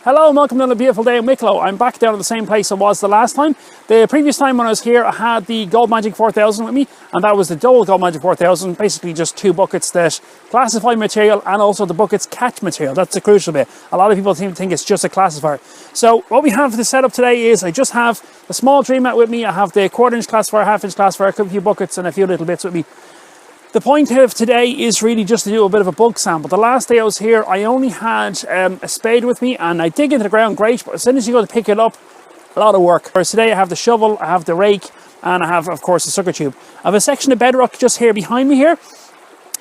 Hello and welcome to another beautiful day in Wicklow. I'm back down at the same place I was the last time. The previous time when I was here, I had the Gold Magic 4000 with me, and that was the double Gold Magic 4000, basically just two buckets that classify material and also the buckets catch material. That's the crucial bit. A lot of people think it's just a classifier. So what we have to set up today is I just have a small dream mat with me. I have the 1/4 inch classifier, 1/2 inch classifier, a few buckets and a few little bits with me. The point of today is really just to do a bit of a bulk sample. The last day I was here, I only had a spade with me, and I dig into the ground great, but as soon as you go to pick it up, a lot of work. Whereas today I have the shovel, I have the rake, and I have, of course, the sucker tube. I have a section of bedrock just here behind me here,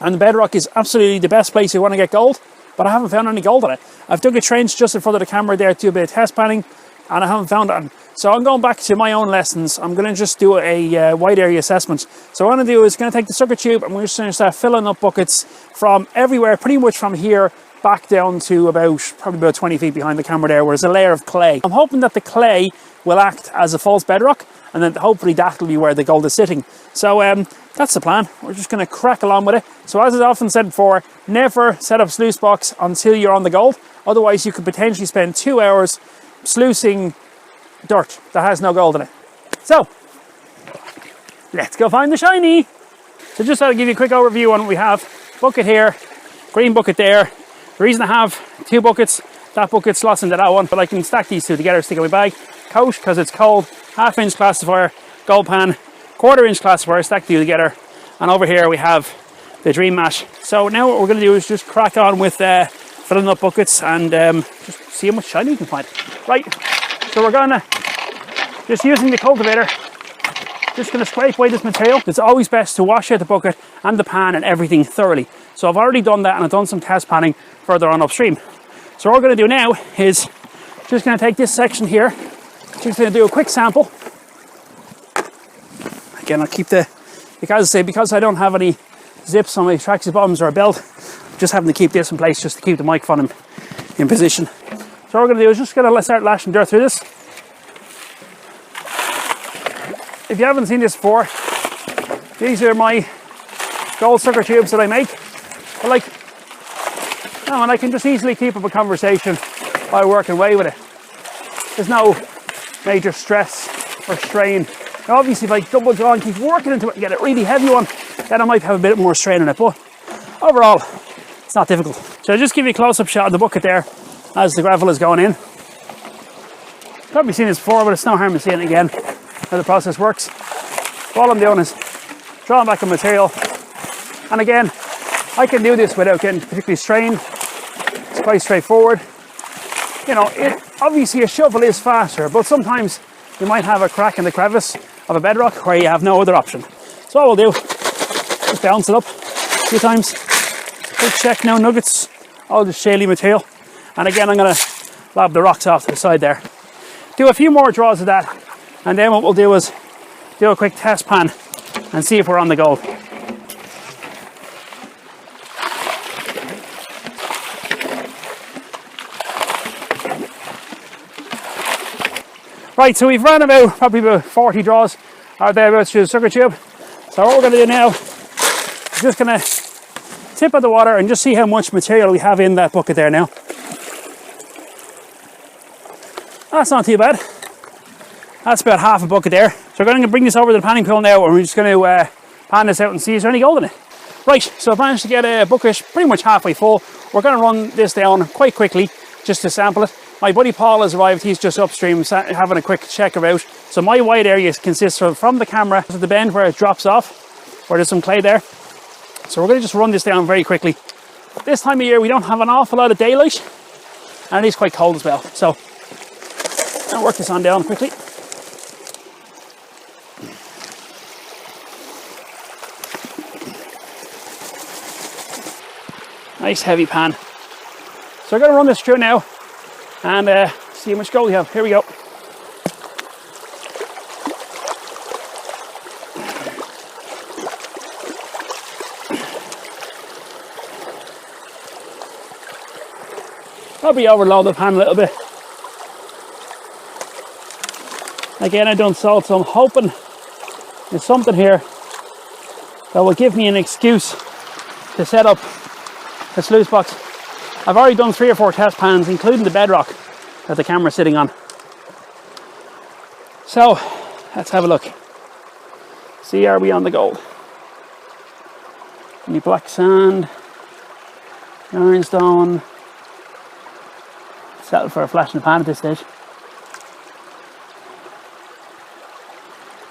and the bedrock is absolutely the best place you want to get gold, but I haven't found any gold in it. I've dug a trench just in front of the camera there to do a bit of test panning, and I haven't found it. So I'm going back to my own lessons. I'm going to just do a wide area assessment. So what I'm going to do is going to take the sucker tube and we're just going to start filling up buckets from everywhere, pretty much from here back down to probably about 20 feet behind the camera there, where there's a layer of clay. I'm hoping that the clay will act as a false bedrock, and then hopefully that'll be where the gold is sitting. So that's the plan. We're just going to crack along with it. So as I've often said before, never set up sluice box until you're on the gold. Otherwise you could potentially spend 2 hours sluicing dirt that has no gold in it. So let's go find the shiny. So just to give you a quick overview on what we have. Bucket here, green bucket there. The reason I have two buckets, that bucket slots into that one, but I can stack these two together, stick in my bag. Coat, because it's cold, 1/2 inch classifier, gold pan, 1/4 inch classifier, stack the two together. And over here we have the dream mat. So now what we're going to do is just crack on with filling up buckets and just see how much shiny we can find. Right. So we're gonna, just using the cultivator, just gonna scrape away this material. It's always best to wash out the bucket and the pan and everything thoroughly. So I've already done that and I've done some test panning further on upstream. So what we're gonna do now is just gonna take this section here, just gonna do a quick sample. Again, I'll keep because I don't have any zips on my tracksuit bottoms or a belt, I'm just having to keep this in place just to keep the microphone in position. So what we're going to do is just going to start lashing dirt through this. If you haven't seen this before, these are my gold sucker tubes that I make. But and I can just easily keep up a conversation while working away with it. There's no major stress or strain. Now obviously if I double jaw and keep working into it and get a really heavy one, then I might have a bit more strain on it. But overall, it's not difficult. So I'll just give you a close-up shot of the bucket there as the gravel is going in. Probably seen this before, but it's no harm in seeing it again, how the process works. All I'm doing is drawing back the material. And again, I can do this without getting particularly strained. It's quite straightforward. You know, obviously a shovel is faster, but sometimes you might have a crack in the crevice of a bedrock where you have no other option. So what we'll do, just bounce it up a few times. Quick check, no nuggets, all just shaly material. And again, I'm going to lob the rocks off to the side there. Do a few more draws of that, and then what we'll do is do a quick test pan and see if we're on the gold. Right, so we've run probably about 40 draws out there about through the sucker tube. So what we're going to do now is just going to tip of the water and just see how much material we have in that bucket there now. That's not too bad. That's about half a bucket there. So we're going to bring this over to the panning pool now, and we're just going to pan this out and see is there any gold in it. Right, so I've managed to get a bucket pretty much halfway full. We're going to run this down quite quickly just to sample it. My buddy Paul has arrived. He's just upstream having a quick check about. So my wide area consists from the camera to the bend where it drops off, where there's some clay there. So we're going to just run this down very quickly. This time of year we don't have an awful lot of daylight, and it is quite cold as well. So I'll work this on down quickly. Nice heavy pan. So I'm going to run this through now and see how much gold we have. Here we go. Probably overload the pan a little bit. Again, I done salt, so I'm hoping there's something here that will give me an excuse to set up a sluice box. I've already done 3 or 4 test pans, including the bedrock, that the camera's sitting on. So let's have a look. See, are we on the gold? Any black sand, ironstone. Settle for a flash in the pan at this stage.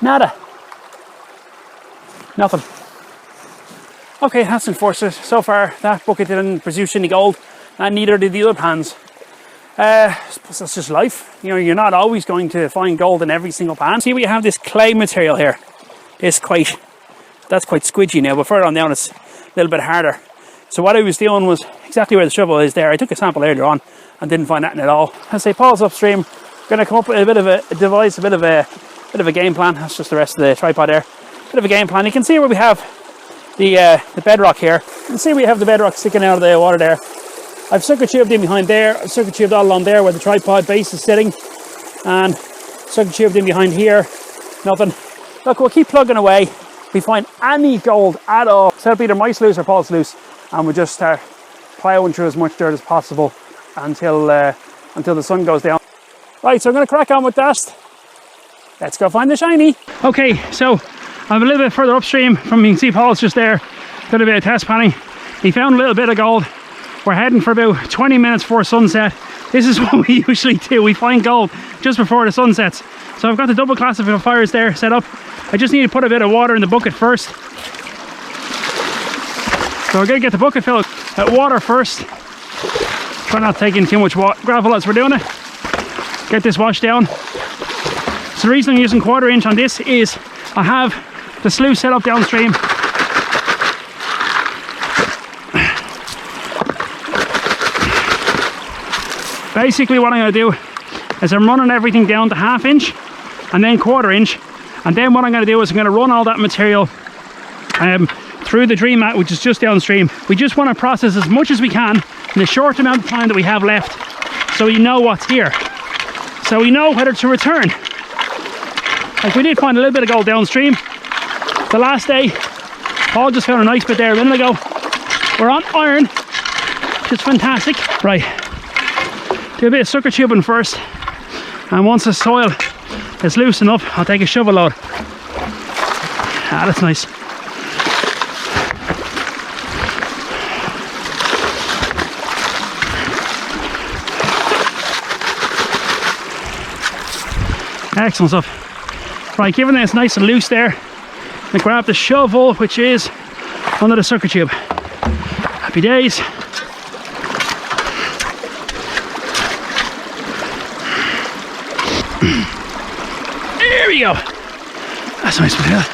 Nada. Nothing. Okay, that's unfortunate. So far, that bucket didn't produce any gold, and neither did the other pans. I suppose that's just life. You know, you're not always going to find gold in every single pan. See, we have this clay material here. That's quite squidgy now, but further on down it's a little bit harder. So what I was doing was exactly where the shovel is there. I took a sample earlier on and didn't find anything at all. As I say, Paul's upstream. Going to come up with a bit of a device, a bit of a game plan. That's just the rest of the tripod there. Bit of a game plan. You can see where we have the bedrock here. You can see we have the bedrock sticking out of the water there. I've circuit tubed in behind there. I've circuit tubed all along there where the tripod base is sitting, and circuit tubed in behind here. Nothing. Look, we'll keep plugging away. If we find any gold at all, set up either my sluice or Paul's sluice, and we'll just start ploughing through as much dirt as possible until the sun goes down. Right, so I'm going to crack on with that. Let's go find the shiny. Okay, so I'm a little bit further upstream from, you can see Paul's just there, did a bit of test panning. He found a little bit of gold. We're heading for about 20 minutes before sunset. This is what we usually do. We find gold just before the sun sets. So I've got the double classifiers there set up. I just need to put a bit of water in the bucket first. So we're going to get the bucket filled with water first. Try not to take in too much gravel as we're doing it. Get this washed down. So the reason I'm using 1/4 inch on this is I have the sluice set up downstream. Basically what I'm going to do is I'm running everything down to 1/2 inch and then 1/4 inch, and then what I'm going to do is I'm going to run all that material through the dream mat, which is just downstream. We just want to process as much as we can in the short amount of time that we have left, so we know what's here, so we know whether to return. Like, we did find a little bit of gold downstream the last day. Paul just found a nice bit there a minute ago. We're on iron, which is fantastic. Right, do a bit of sucker tubing first, and once the soil is loose enough, I'll take a shovel load. Ah, that's nice. Excellent stuff. Right, given that it's nice and loose there, I grab the shovel, which is under the sucker tube. Happy days. There we go. That's nice material.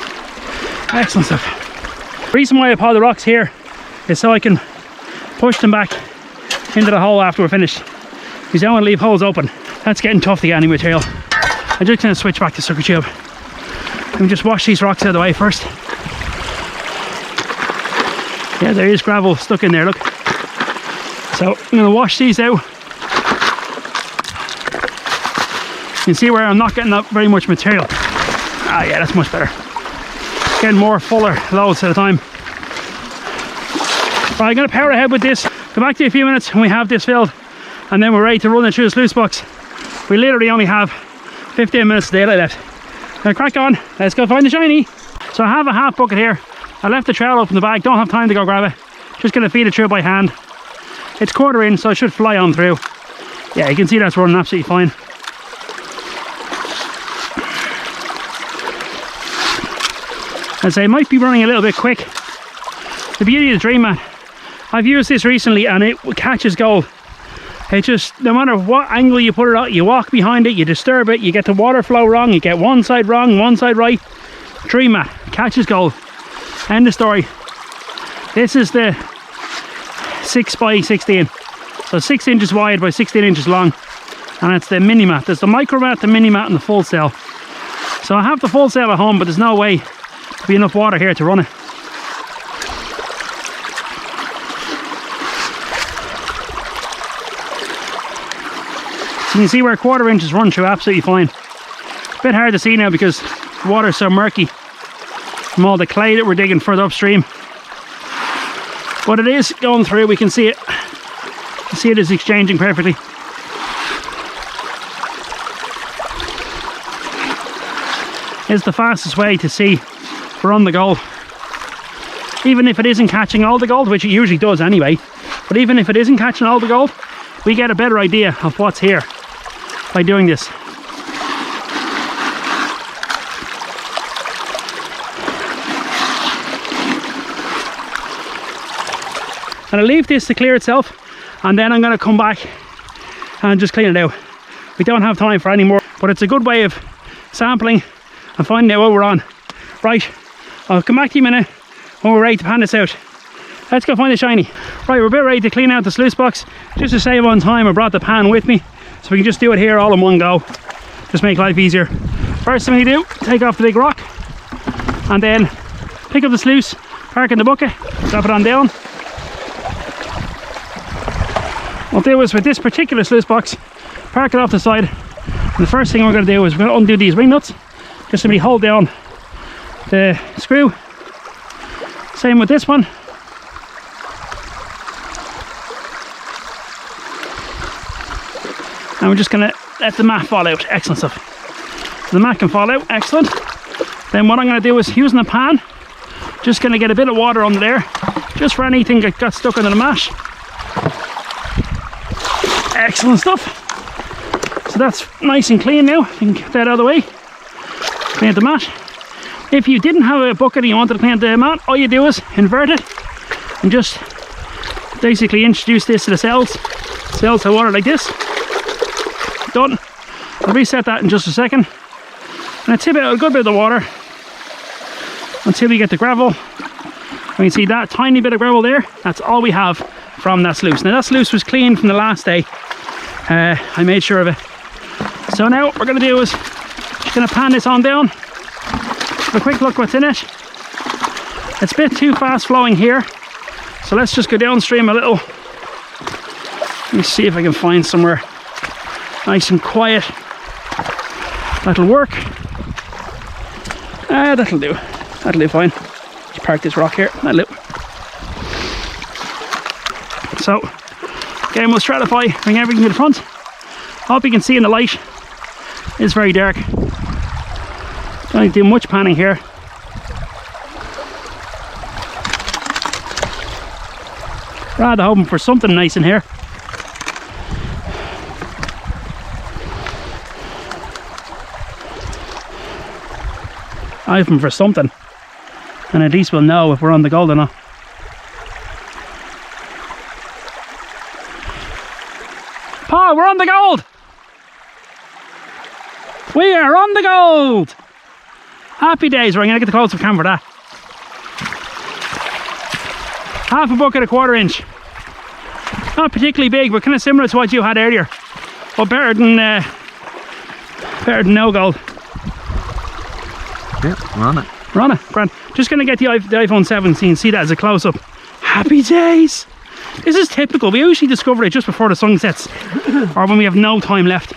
Excellent stuff. The reason why I pile the rocks here is so I can push them back into the hole after we're finished, because I don't want to leave holes open. That's getting tough to get any material. I'm just going to switch back to sucker tube. Let me just wash these rocks out of the way first. Yeah, there is gravel stuck in there, look. So I'm going to wash these out. You can see where I'm not getting that very much material. Ah, yeah, that's much better. Getting more fuller loads at a time. Right, I'm going to power ahead with this. Come back to you in a few minutes when we have this filled, and then we're ready to run it through the sluice box. We literally only have 15 minutes of daylight left. Now crack on, let's go find the shiny. So I have a half bucket here. I left the trowel up in the bag, don't have time to go grab it. Just gonna feed it through by hand. It's 1/4 inch, so it should fly on through. Yeah, you can see that's running absolutely fine. As I say, it might be running a little bit quick. The beauty of the dream mat, I've used this recently and it catches gold. It just, no matter what angle you put it out, you walk behind it, you disturb it, you get the water flow wrong, you get one side wrong, one side right. Dream mat catches gold. End of story. This is the 6 by 16, so 6 inches wide by 16 inches long, and it's the mini mat. There's the micro mat, the mini mat, and the full cell. So I have the full cell at home, but there's no way to be enough water here to run it. You can see where 1/4 inches run through absolutely fine. A bit hard to see now because the water's so murky from all the clay that we're digging further upstream. But it is going through, we can see it. You see it is exchanging perfectly. is the fastest way to see we're on the gold. Even if it isn't catching all the gold, which it usually does anyway, but even if it isn't catching all the gold, we get a better idea of what's here by doing this. And I'll leave this to clear itself, and then I'm going to come back and just clean it out. We don't have time for any more, but it's a good way of sampling and finding out what we're on. Right, I'll come back to you in a minute when we're ready to pan this out. Let's go find the shiny. Right, we're about ready to clean out the sluice box. Just to save on time, I brought the pan with me, so we can just do it here all in one go. Just make life easier. First thing we do, take off the big rock, and then pick up the sluice, park in the bucket, drop it on down. What I'll do is with this particular sluice box, park it off the side, and the first thing we're going to do is we're going to undo these ring nuts. Just simply hold down the screw. Same with this one. And we're just going to let the mat fall out. Excellent stuff. So the mat can fall out. Excellent. Then what I'm going to do is, using the pan, just going to get a bit of water under there, just for anything that got stuck under the mat. Excellent stuff. So that's nice and clean now. You can get that out of the way. Clean out the mat. If you didn't have a bucket and you wanted to clean out the mat, all you do is invert it and just basically introduce this to the cells. Cells have water like this. Done. I'll reset that in just a second. And I tip out a good bit of the water until we get the gravel. You can see that tiny bit of gravel there. That's all we have from that sluice. Now that sluice was clean from the last day. I made sure of it. So now what we're going to do is just going to pan this on down. Have a quick look what's in it. It's a bit too fast flowing here, so let's just go downstream a little. Let me see if I can find somewhere nice and quiet. That'll work. That'll do. That'll do fine. Just park this rock here. That'll do. So again, we'll stratify, bring everything to the front. Hope you can see in the light. It's very dark. Don't need to do much panning here. Rather hoping for something nice in here. I'm hoping for something, and at least we'll know if we're on the gold or not. Paul, we're on the gold! We are on the gold! Happy days. We're going to get the close-up cam for that. Half a bucket, a quarter inch. Not particularly big, but kind of similar to what you had earlier. But better than no gold. Yeah, we're on it. We're on it. Grand. Just going to get the iPhone 7 so you can see that as a close-up. Happy days. This is typical. We usually discover it just before the sun sets, or when we have no time left.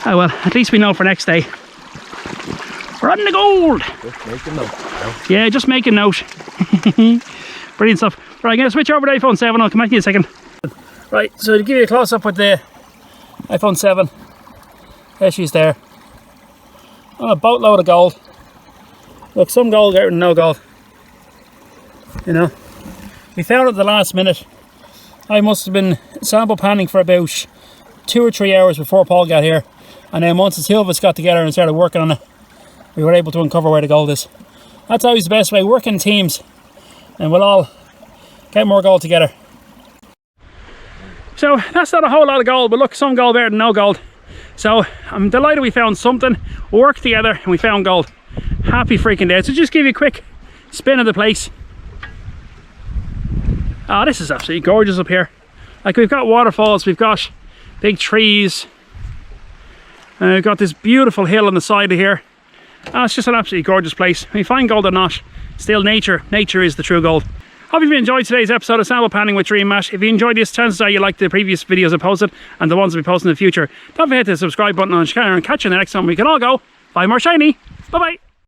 Oh well, at least we know for next day. We're on the gold. Just make a note. Yeah, just make a note. Brilliant stuff. Right, I'm going to switch over to iPhone 7. I'll come back to you in a second. Right, so to give you a close-up with the iPhone 7. There she's there. On a boatload of gold. Look, some gold out and no gold. You know. We found it at the last minute. I must have been sample panning for about 2 or 3 hours before Paul got here. And then once the two of us got together and started working on it, we were able to uncover where the gold is. That's always the best way, work in teams, and we'll all get more gold together. So that's not a whole lot of gold, but look, some gold better than no gold. So I'm delighted we found something, we worked together and we found gold. Happy freaking day. So just give you a quick spin of the place. Oh, this is absolutely gorgeous up here. Like, we've got waterfalls, we've got big trees, and we've got this beautiful hill on the side of here. Oh, it's just an absolutely gorgeous place. When you find gold or not, still nature is the true gold. Hope you've enjoyed today's episode of Sample Panning with Dream Mash. If you enjoyed this, chances are you liked the previous videos I posted and the ones I'll be posting in the future. Don't forget to hit the subscribe button and catch you in the next time. We can all go buy more shiny. Bye bye.